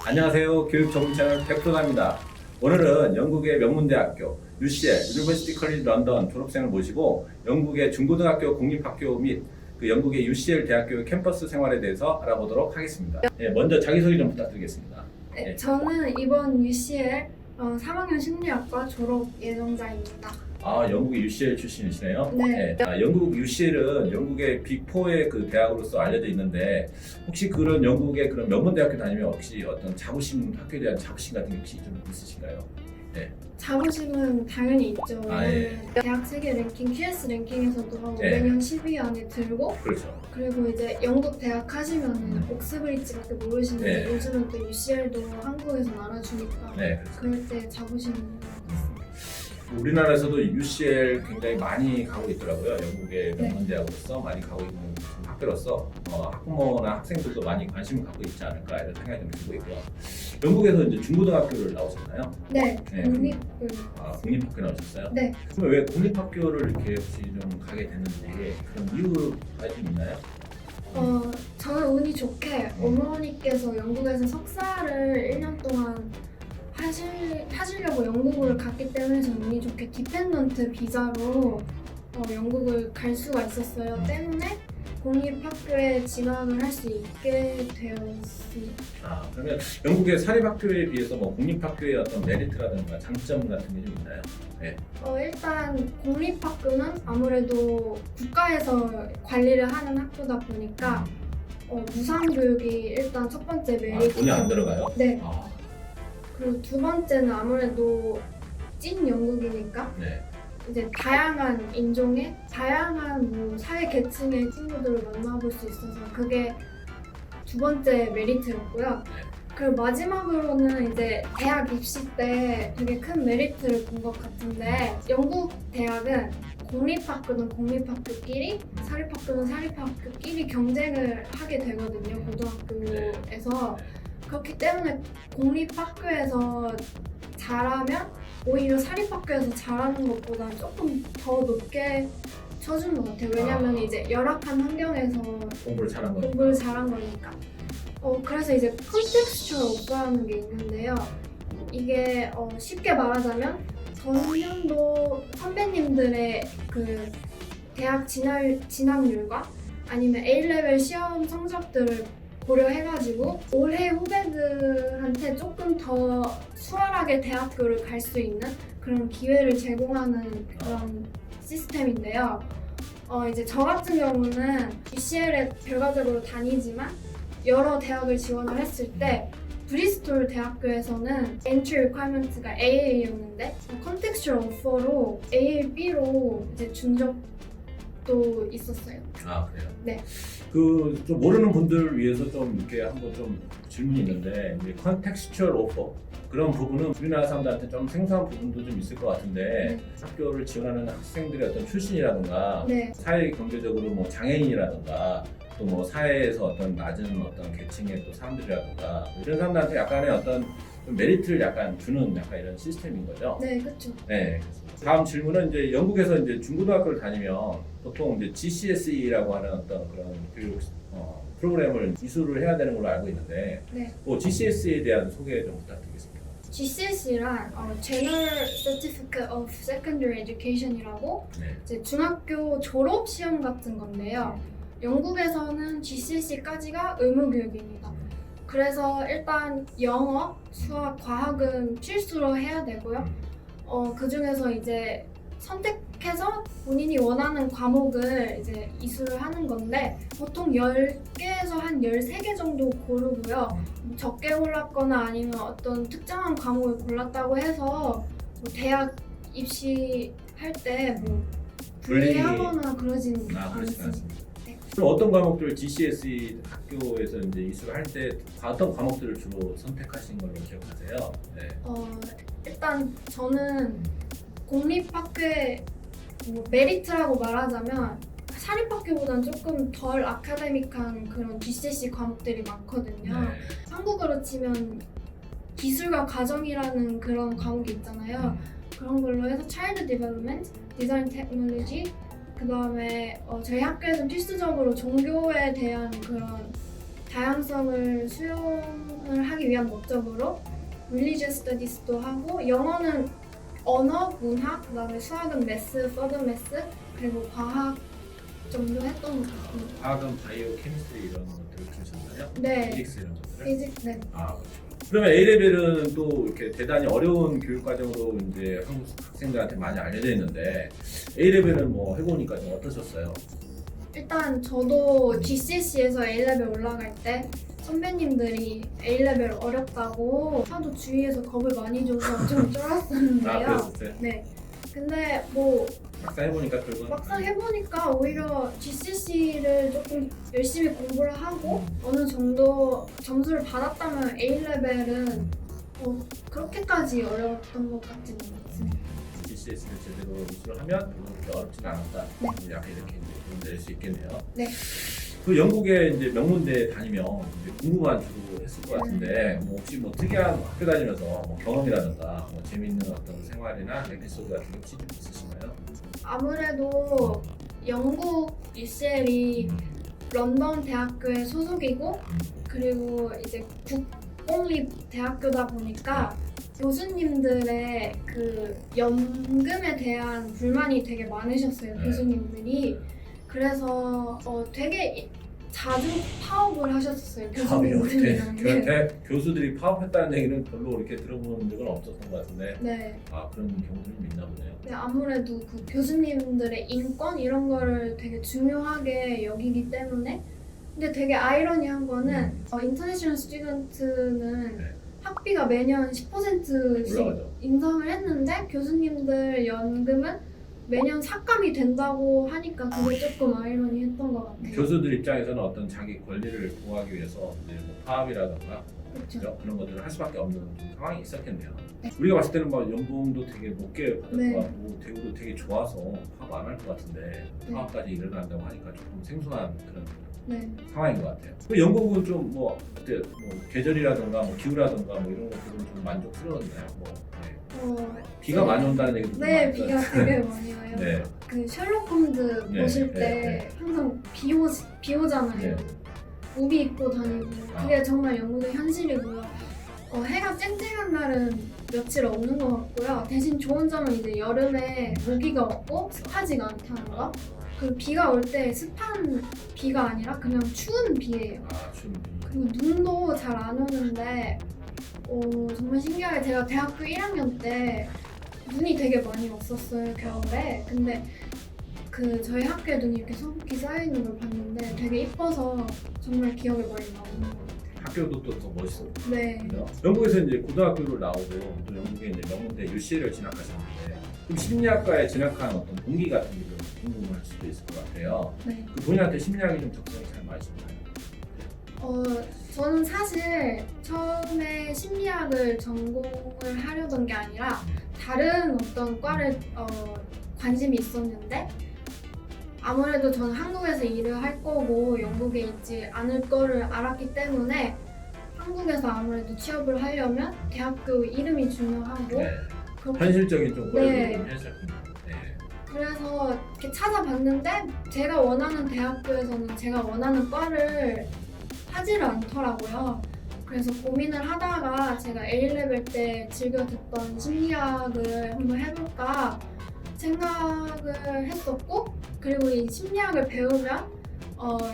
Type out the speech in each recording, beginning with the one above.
안녕하세요. 교육 전문 채널 백도나입니다. 오늘은 영국의 명문대학교 UCL (University College London) 졸업생을 모시고 영국의 중고등학교 공립학교 및 그 영국의 UCL 대학교 캠퍼스 생활에 대해서 알아보도록 하겠습니다. 먼저 자기소개 좀 부탁드리겠습니다. 네, 저는 이번 UCL 3학년 심리학과 졸업 예정자입니다. 영국의 UCL 출신이시네요. 네. 영국 UCL은 영국의 빅4의 그 대학으로서 알려져 있는데 혹시 그런 영국의 그런 명문대학교 다니면 혹시 어떤 자부심, 학교에 대한 자부심 같은 게 혹시 좀 있으신가요? 자부심은 당연히 있죠. 예. 대학 세계 랭킹, QS 랭킹에서도 예. 매년 10위 안에 들고, 그렇죠. 그리고 이제 영국 대학 하시면은 옥스브리지밖에 모르시는데 네. 요즘은 또 UCL도 한국에서 알아주니까 네. 그럴 때 자부심이 있습니다. 우리나라에서도 UCL 굉장히 많이 가고 있더라고요. 영국의 명문대학으로서 많이 가고 있는 학교로서 학부모나 학생들도 많이 관심을 갖고 있지 않을까 이런 생각이 좀 들고 있고요. 영국에서 이제 중고등학교를 나오셨나요? 네, 네. 국립을. 공립학교 나오셨어요? 네. 그럼 왜 공립학교를 이렇게 혹시 좀 가게 됐는지 그런 이유가 좀 있나요? 저는 운이 좋게 어머니께서 영국에서 석사를 1년 동안 하시려고 영국을 갔기 때문에 저는 운이 좋게 디펜던트 비자로 영국을 갈 수가 있었어요. 때문에 공립학교에 진학을 할 수 있게 되었습니다. 그러면 영국의 사립학교에 비해서 뭐 공립학교의 어떤 메리트라든가 장점 같은 게 좀 있나요? 네. 일단 공립학교는 아무래도 국가에서 관리를 하는 학교다 보니까 무상교육이 일단 첫 번째 메리트. 돈이 안 들어가요? 네. 그리고 두 번째는 아무래도 찐 영국이니까 네. 이제 다양한 인종의 다양한 뭐 사회 계층의 친구들을 만나볼 수 있어서 그게 두 번째 메리트였고요. 그리고 마지막으로는 이제 대학 입시 때 되게 큰 메리트를 본 것 같은데 영국 대학은 공립학교는 공립학교끼리 사립학교는 사립학교끼리 경쟁을 하게 되거든요. 고등학교에서. 그렇기 때문에 공립학교에서 잘하면 오히려 사립학교에서 잘하는 것보다 조금 더 높게 쳐준 것 같아요. 왜냐면 이제 열악한 환경에서 공부를 잘한 거니까. 그래서 이제 컨텍스추얼 오퍼라는 게 있는데요. 이게 쉽게 말하자면 전년도 선배님들의 그 대학 진학률과 아니면 A레벨 시험 성적들을 고려해가지고 올해 후배들한테 조금 더 수월하게 대학교를 갈 수 있는 그런 기회를 제공하는 그런 시스템인데요. 이제 저 같은 경우는 UCL에 결과적으로 다니지만 여러 대학을 지원을 했을 때 브리스톨 대학교에서는 entry requirement가 AA였는데 contextual offer로 AAB로 이제 준 적도 있었어요. 그래요? 네. 좀 모르는 분들을 위해서 좀 이렇게 한번 좀 질문이 있는데 이제 컨텍스추얼 오퍼 그런 부분은 우리나라 사람들한테 좀 생소한 부분도 좀 있을 것 같은데 학교를 지원하는 학생들의 어떤 출신이라든가 사회 경제적으로 뭐 장애인이라든가 또 뭐 사회에서 어떤 낮은 어떤 계층의 또 사람들이라든가 이런 사람들한테 약간의 어떤 좀 메리트를 약간 주는 약간 이런 시스템인 거죠. 네, 그렇죠. 네. 다음 질문은 이제 영국에서 이제 중고등학교를 다니면 보통 이제 GCSE라고 하는 어떤 그런 교육 프로그램을 이수를 해야 되는 걸로 알고 있는데, GCSE에 대한 소개 좀 부탁드리겠습니다. GCSE란 General Certificate of Secondary Education이라고 이제 중학교 졸업 시험 같은 건데요. 영국에서는 GCSE까지가 의무 교육입니다. 그래서 일단 영어, 수학, 과학은 필수로 해야 되고요. 그 중에서 이제 선택해서 본인이 원하는 과목을 이제 이수를 하는 건데 보통 10개에서 한 13개 정도 고르고요. 적게 골랐거나 아니면 어떤 특정한 과목을 골랐다고 해서 뭐 대학 입시할 때 뭐 분리하거나 그러지는 않습니다. 그럼 어떤 과목들을 GCSE 학교에서 이제 이수를 할 때 어떤 과목들을 주로 선택하신 걸로 기억하세요? 네. 일단 저는 공립학교의 뭐 메리트라고 말하자면 사립학교보다는 조금 덜 아카데믹한 그런 GCSE 과목들이 많거든요. 한국어로 치면 기술과 가정이라는 그런 과목이 있잖아요. 그런 걸로 해서 Child Development, Design Technology, 그 다음에 저희 학교에서는 필수적으로 종교에 대한 그런 다양성을 수용을 하기 위한 목적으로 Religious Studies도 하고 영어는 언어, 문학, 그다음에 수학은 매스, 퍼드 매스, 그리고 과학 정도 했던 것 같습니다. 과학은 바이오, 케미스트리 이런 것들을 들으셨나요? 네. 피직스 이런 것들을? 피직스, 네. 아, 그렇죠. 그러면 A레벨은 또 이렇게 대단히 어려운 교육 과정으로 이제 한국 학생들한테 많이 알려져 있는데 A레벨은 뭐 해보니까 좀 어떠셨어요? 일단 저도 GCSE에서 A레벨 올라갈 때 선배님들이 A레벨 어렵다고 하도 주위에서 겁을 많이 줘서 좀 쫄았었는데요. 아, 그랬었어요? 네. 근데 뭐 막상 해보니까 결국은 막상 해보니까 오히려 GCSE를 조금 열심히 공부를 하고 어느 정도 점수를 받았다면 A레벨은 그렇게까지 어려웠던 것 같지는 않습니다. GCS를 제대로 이수를 하면 별로 그렇게 어렵진 않았다. 네. 약간 이렇게 이제 낼 수 있겠네요. 네. 그 영국에 이제 명문대 다니면 이제 공부만 주로 했을 것 같은데 뭐 혹시 뭐 특이한 학교 다니면서 뭐 경험이라든가 뭐 재미있는 어떤 생활이나 에피소드 같은 게 혹시 좀 있으신가요? 아무래도 영국 UCL이 런던 대학교의 소속이고 그리고 이제 국공립 대학교다 보니까 교수님들의 그 연금에 대한 불만이 되게 많으셨어요. 네. 교수님들이. 그래서 되게 자주 파업을 하셨었어요. 파업이요? 교수님들이랑. 네. 교수들이 파업했다는 얘기는 별로 이렇게 들어본 적은 없었던 것 같은데 네. 아 그런 경우들이 좀 있나 보네요. 네, 아무래도 그 교수님들의 인권 이런 거를 되게 중요하게 여기기 때문에 근데 되게 아이러니한 거는 인터내셔널 스튜던트는 네. 학비가 매년 10%씩 올라가죠. 인상을 했는데 교수님들 연금은 매년 삭감이 된다고 하니까 그게 조금 아이러니했던 것 같아요. 교수들 입장에서는 어떤 자기 권리를 보호하기 위해서 이제 뭐 파업이라든가 그렇죠. 그런 것들을 할 수밖에 없는 좀 상황이 있었겠네요. 네. 우리가 봤을 때는 뭐 연봉도 되게 높게 받을 네. 것 같고 대우도 되게 좋아서 파업 안 할 것 같은데 네. 파업까지 일어난다고 하니까 조금 생소한 그런 네. 상황인 것 같아요. 그 영국은 좀 뭐 어때 뭐 계절이라든가 뭐 기후라든가 뭐 이런 것들은 좀 만족스러웠나요? 뭐 네. 비가 네. 많이 온다는 얘기도 좀 네, 많이 비가 들었어요. 되게 많이 와요. 네. 그 셜록 홈즈 네, 보실 네, 때 네. 항상 비 오잖아요. 네. 우비 입고 다니고 아. 그게 정말 영국의 현실이고요. 해가 쨍쨍한 날은 며칠 없는 것 같고요. 대신 좋은 점은 이제 여름에 모기가 없고 습하지가 않다는 거. 그 비가 올 때 습한 비가 아니라 그냥 추운 비예요. 아, 좀 그리고 눈도 잘 안 오는데 정말 신기하게 제가 대학교 1학년 때 눈이 되게 많이 왔었어요 겨울에. 근데 그 저희 학교에 눈이 이렇게 소복히 쌓여 있는 걸 봤는데 되게 이뻐서 정말 기억에 많이 남는 것 같아요. 학교도 또 더 멋있었고. 네. 영국에서 이제 고등학교를 나오고 또 영국에 이제 명문대 UCL을 진학하셨는데 그럼 심리학과에 진학한 어떤 동기 같은 게 좀 궁금할 수도 있을 것 같아요. 네. 그 본인한테 심리학이 좀 적성이 잘 맞으셨나요? 저는 사실 처음에 심리학을 전공을 하려던 게 아니라 다른 어떤 과를 관심이 있었는데 아무래도 저는 한국에서 일을 할 거고 영국에 있지 않을 거를 알았기 때문에 한국에서 아무래도 취업을 하려면 대학교 이름이 중요하고 네. 그렇게 현실적인 좀 고려를 네. 좀 하셨군요. 네. 그래서 이렇게 찾아봤는데 제가 원하는 대학교에서는 제가 원하는 과를 하지를 않더라고요. 그래서 고민을 하다가 제가 A레벨 때 즐겨 듣던 심리학을 한번 해볼까 생각을 했었고 그리고 이 심리학을 배우면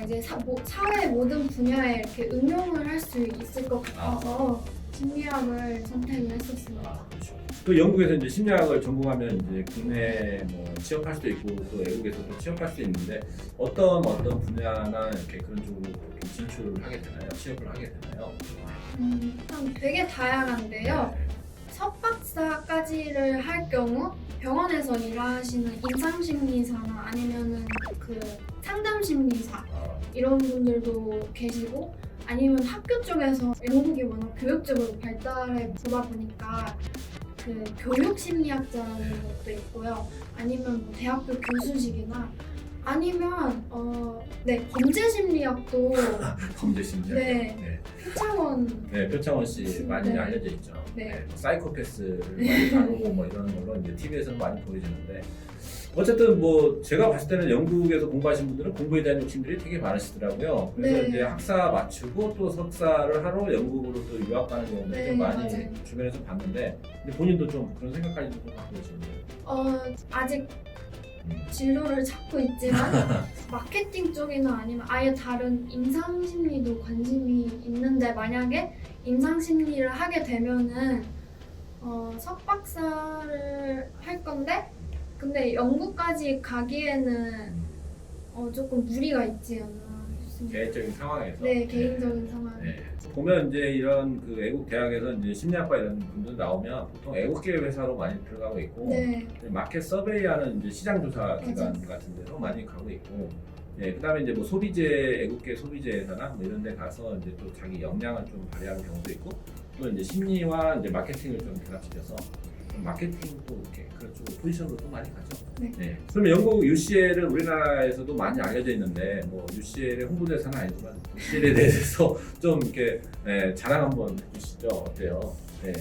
이제 사회 모든 분야에 이렇게 응용을 할 수 있을 것 같아서 심리학을 선택을 했었습니다. 아, 그렇죠. 또 영국에서 이제 심리학을 전공하면 이제 국내 뭐 취업할 수도 있고 또 외국에서도 취업할 수 있는데 어떤 분야나 이렇게 그런 쪽으로 좀 진출을 하게 되나요? 취업을 하게 되나요? 일단 되게 다양한데요. 석박사까지를 할 경우 병원에서 일하시는 임상심리사나 아니면은 그 상담심리사 아, 이런 분들도 계시고 아니면 학교 쪽에서 영국이 워낙 교육적으로 발달해 보다 보니까 그 교육심리학자라는 것도 있고요. 아니면 뭐 대학교 교수직이나 아니면 범죄심리학도 범죄 심리학. 네. 네. 표창원 네, 표창원 씨 많이 네. 알려져 있죠. 네. 사이코패스를 많이 다루고 뭐 이런 걸로 이제 TV에서는 많이 보여지는데 어쨌든 뭐 제가 봤을 때는 영국에서 공부하신 분들은 공부에 대한 욕심들이 되게 많으시더라고요. 그래서 네. 이제 학사 마치고 또 석사를 하러 영국으로 또 유학 가는 경우도 네, 좀 많이 맞아요. 주변에서 봤는데, 근데 본인도 좀 그런 생각까지도 좀 갖고 계시는데요. 아직 진로를 찾고 있지만 마케팅 쪽이나 아니면 아예 다른 임상심리도 관심이 있는데, 만약에 임상심리를 하게 되면은 석박사를 할 건데, 근데 영국까지 가기에는 조금 무리가 있지 않나 싶습니다. 개인적인 상황에서. 네, 개인적인 상황. 네. 보면 이제 이런 그 외국 대학에서 이제 심리학과 이런 분들 나오면 보통 외국계 회사로 많이 들어가고 있고, 네, 마켓 서베이하는 이제 시장 조사 기관 맞아요. 같은 데로 많이 가고 있고, 네, 그다음에 이제 뭐 소비재, 애국계 소비재 회사나 뭐 이런 데 가서 이제 또 자기 역량을 좀 발휘하는 경우도 있고, 또 이제 심리와 이제 마케팅을 좀 결합시켜서 좀 마케팅도 이렇게 그런 쪽 포지션으로 또 많이 가죠. 네. 그러면 영국 UCL은 우리나라에서도 많이 알려져 있는데, 뭐 UCL의 홍보대사는 아니지만 UCL에 대해서 좀 이렇게 자랑 한번 해주시죠. 어때요? 네.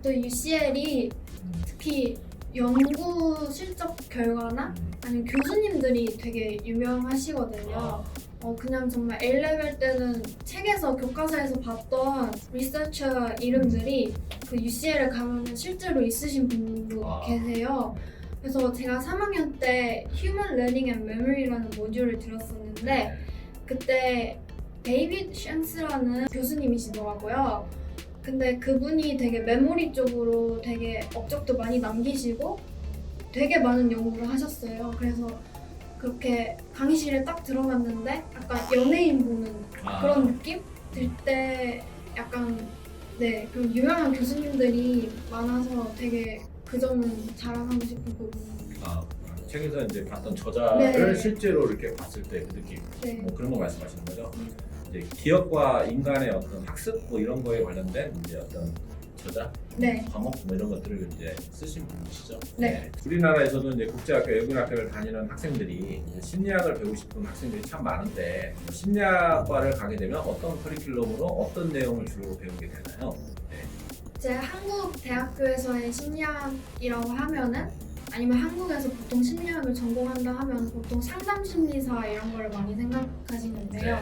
또 UCL이 특히 연구 실적 결과나 아니면 교수님들이 되게 유명하시거든요. 그냥 정말 A레벨 때는 책에서 교과서에서 봤던 리서처 이름들이 그 UCL에 가면 실제로 있으신 분도 계세요. 그래서 제가 3학년 때 Human Learning and Memory라는 모듈을 들었었는데, 그때 데이비드 쉔스라는 교수님이시더라고요. 근데 그분이 되게 메모리 쪽으로 되게 업적도 많이 남기시고 되게 많은 연구를 하셨어요. 그래서 그렇게 강의실에 딱 들어갔는데 약간 연예인 보는 그런 느낌 들 때 약간, 네, 그런 유명한 교수님들이 많아서 되게 그 점은 자랑하고 싶은 부분입니다. 책에서 이제 봤던 저자를 네. 실제로 이렇게 봤을 때 그 느낌, 네. 뭐 그런 거 말씀하시는 거죠? 이제 기업과 인간의 어떤 학습 뭐 이런 거에 관련된 이제 어떤 저자, 네. 과목 뭐 이런 것들을 이제 쓰신 분이시죠? 네. 우리나라에서도 이제 국제학교, 외국학교를 다니는 학생들이 이제 심리학을 배우고 싶은 학생들이 참 많은데, 심리학과를 가게 되면 어떤 커리큘럼으로 어떤 내용을 주로 배우게 되나요? 제 한국 대학교에서의 심리학이라고 하면은, 아니면 한국에서 보통 심리학을 전공한다 하면 보통 상담심리사 이런 걸 많이 생각하시는데요.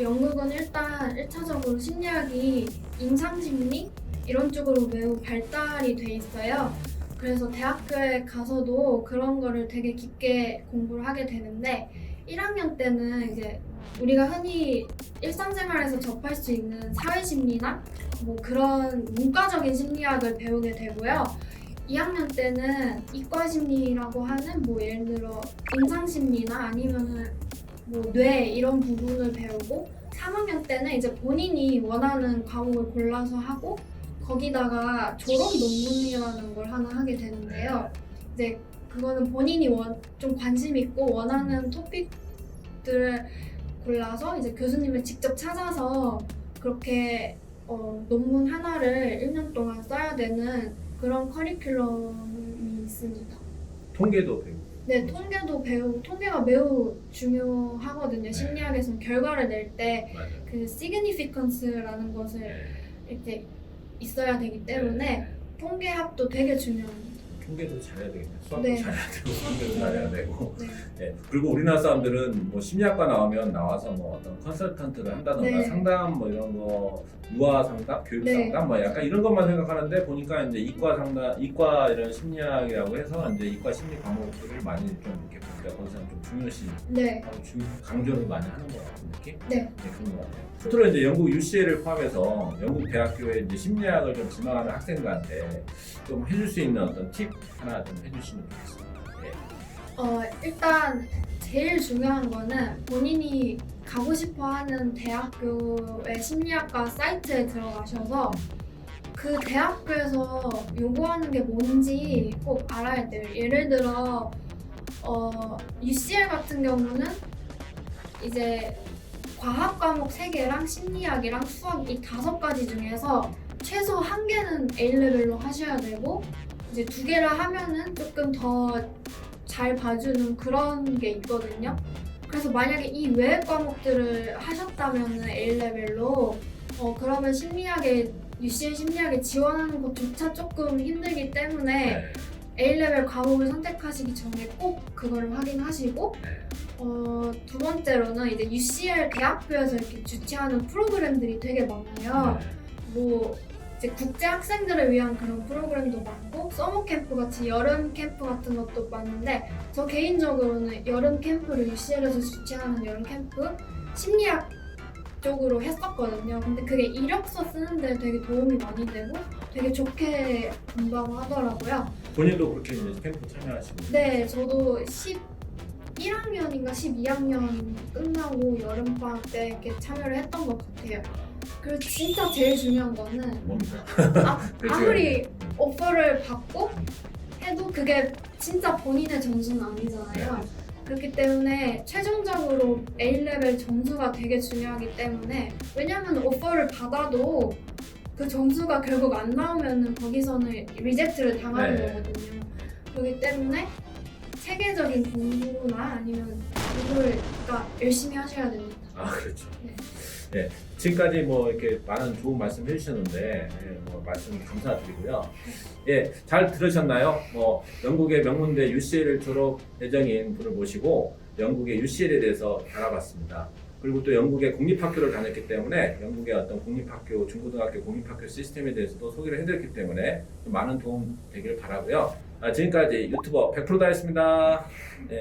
영국은 일단 1차적으로 심리학이 임상심리 이런 쪽으로 매우 발달이 돼 있어요. 그래서 대학교에 가서도 그런 거를 되게 깊게 공부를 하게 되는데, 1학년 때는 이제 우리가 흔히 일상생활에서 접할 수 있는 사회심리나 뭐 그런 문과적인 심리학을 배우게 되고요. 2학년 때는 이과심리라고 하는 뭐 예를 들어 임상심리나 아니면은 뭐 뇌 이런 부분을 배우고, 3학년 때는 이제 본인이 원하는 과목을 골라서 하고 거기다가 졸업 논문이라는 걸 하나 하게 되는데요. 이제 그거는 본인이 좀 관심 있고 원하는 토픽들을 골라서 이제 교수님을 직접 찾아서 그렇게 논문 하나를 1년 동안 써야 되는 그런 커리큘럼이 있습니다. 통계도 배우고. 네, 통계도 배우고, 통계가 매우 중요하거든요. 심리학에서는 결과를 낼 때 그 significance라는 것을 이렇게 있어야 되기 때문에 통계학도 되게 중요합니다. 통계도 잘해야 되겠네. 수학도 네. 잘해야 되고, 통계도 잘해야 되고. 네. 네. 그리고 우리나라 사람들은 뭐 심리학과 나오면 나와서 뭐 어떤 컨설턴트를 한다던가 네. 상담 뭐 이런 거, 유아 상담, 교육 네. 상담 뭐 약간 이런 것만 생각하는데, 보니까 이제 이과 상담, 이과 이런 심리학이라고 해서 이제 이과 심리 과목들을 많이 좀 이렇게 보니까 거기서 좀 중요시 네. 하고 강조를 많이 하는 것 같은 느낌? 네. 그런 것 같아요. 끝으로 이제 영국 UCL을 포함해서 영국 대학교에 이제 심리학을 좀 지망하는 학생들한테 좀 해줄 수 있는 어떤 팁 하나 좀 해주시면 좋겠습니다. 일단 제일 중요한 거는 본인이 가고 싶어하는 대학교의 심리학과 사이트에 들어가셔서 그 대학교에서 요구하는 게 뭔지 꼭 알아야 돼요. 예를 들어 UCL 같은 경우는 이제 과학 과목 3개랑 심리학이랑 수학 이 5가지 중에서 최소 1개는 A레벨로 하셔야 되고, 이제 2개를 하면은 조금 더 잘 봐주는 그런 게 있거든요. 그래서 만약에 이 외의 과목들을 하셨다면 A레벨로 그러면 심리학에 UCL 심리학에 지원하는 것조차 조금 힘들기 때문에 A레벨 과목을 선택하시기 전에 꼭 그거를 확인하시고 두 번째로는 이제 UCL 대학교에서 이렇게 주최하는 프로그램들이 되게 많아요. 뭐 이제 국제 학생들을 위한 그런 프로그램도 많고 서머 캠프 같이 여름 캠프 같은 것도 많은데 저 개인적으로는 여름 캠프를 UCL에서 주최하는 여름 캠프 심리학 쪽으로 했었거든요. 근데 그게 이력서 쓰는데 되게 도움이 많이 되고 되게 좋게 공부하고 하더라고요. 본인도 그렇게 이제 캠프 참여하시고. 네, 저도 11학년인가 12학년 끝나고 여름방학 때 이렇게 참여를 했던 것 같아요. 그리고 진짜 제일 중요한 거는 뭡니까? 아무리 오퍼를 받고 해도 그게 진짜 본인의 점수는 아니잖아요. 그렇기 때문에 최종적으로 A레벨 점수가 되게 중요하기 때문에 왜냐면 오퍼를 받아도 그 점수가 결국 안 나오면 거기서는 리젝트를 당하는 거거든요. 그렇기 때문에 체계적인 공부나 아니면 이걸 열심히 하셔야 됩니다. 아 그렇죠. 네. 네, 지금까지 뭐 이렇게 많은 좋은 말씀 해주셨는데 뭐 말씀 감사드리고요. 예, 잘 들으셨나요? 뭐 영국의 명문대 UCL을 졸업 예정인 분을 모시고 영국의 UCL에 대해서 알아봤습니다. 그리고 또 영국의 공립학교를 다녔기 때문에 영국의 어떤 공립학교, 중고등학교 공립학교 시스템에 대해서도 소개를 해드렸기 때문에 좀 많은 도움 되길 바라고요. 지금까지 유튜버 100%다였습니다. 예.